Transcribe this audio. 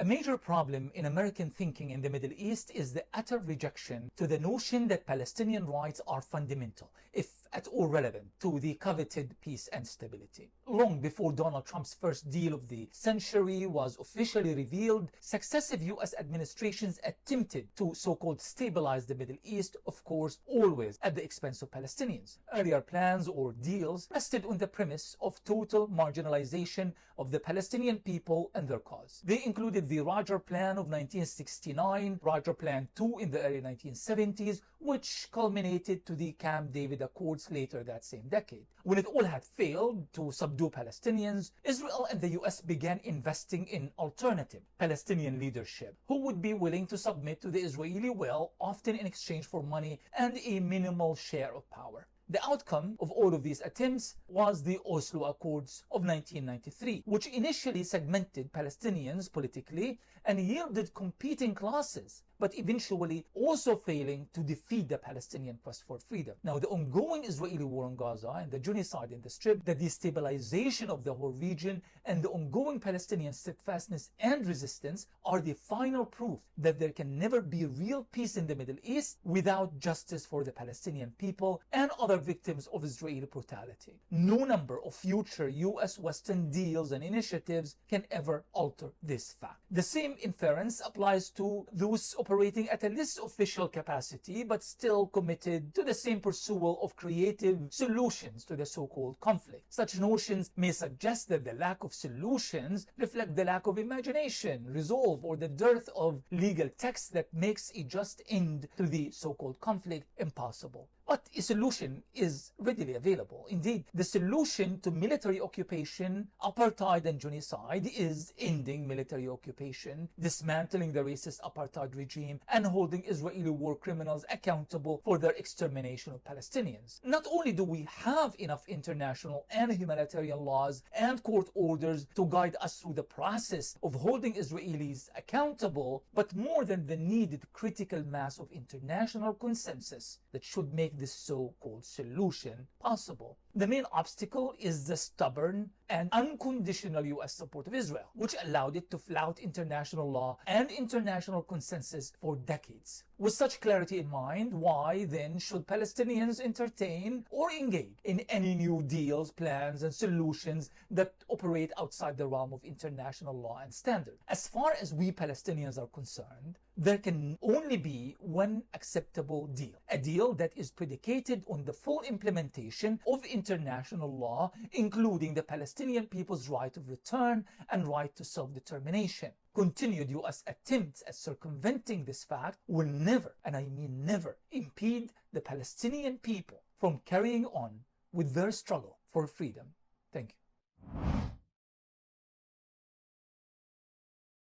A major problem in American thinking in the Middle East is the utter rejection to the notion that Palestinian rights are fundamental, if at all relevant, to the coveted peace and stability. Long before Donald Trump's first deal of the century was officially revealed, successive US administrations attempted to so-called stabilize the Middle East, of course, always at the expense of Palestinians. Earlier plans or deals rested on the premise of total marginalization of the Palestinian people and their cause. They included the Roger Plan of 1969, Roger Plan II in the early 1970s, which culminated to the Camp David Accords later that same decade. When it all had failed to subdue Palestinians, Israel and the US began investing in alternative Palestinian leadership who would be willing to submit to the Israeli will, often in exchange for money and a minimal share of power. The outcome of all of these attempts was the Oslo Accords of 1993, which initially segmented Palestinians politically and yielded competing classes, but eventually also failing to defeat the Palestinian quest for freedom. Now, the ongoing Israeli war on Gaza and the genocide in the Strip, the destabilization of the whole region, and the ongoing Palestinian steadfastness and resistance are the final proof that there can never be real peace in the Middle East without justice for the Palestinian people and other victims of Israeli brutality. No number of future US Western deals and initiatives can ever alter this fact. The same inference applies to those operating at a less official capacity but still committed to the same pursuit of creative solutions to the so-called conflict. Such notions may suggest that the lack of solutions reflect the lack of imagination, resolve, or the dearth of legal text that makes a just end to the so-called conflict impossible. But a solution is readily available. Indeed, the solution to military occupation, apartheid, and genocide is ending military occupation, dismantling the racist apartheid regime, and holding Israeli war criminals accountable for their extermination of Palestinians. Not only do we have enough international and humanitarian laws and court orders to guide us through the process of holding Israelis accountable, but more than the needed critical mass of international consensus that should make this so-called solution possible. The main obstacle is the stubborn and unconditional US support of Israel, which allowed it to flout international law and international consensus for decades. With such clarity in mind, why then should Palestinians entertain or engage in any new deals, plans, and solutions that operate outside the realm of international law and standard? As far as we Palestinians are concerned, there can only be one acceptable deal, a deal that is predicated on the full implementation of international law, including the Palestinian people's right of return and right to self-determination. Continued US attempts at circumventing this fact will never, and I mean never, impede the Palestinian people from carrying on with their struggle for freedom. Thank you.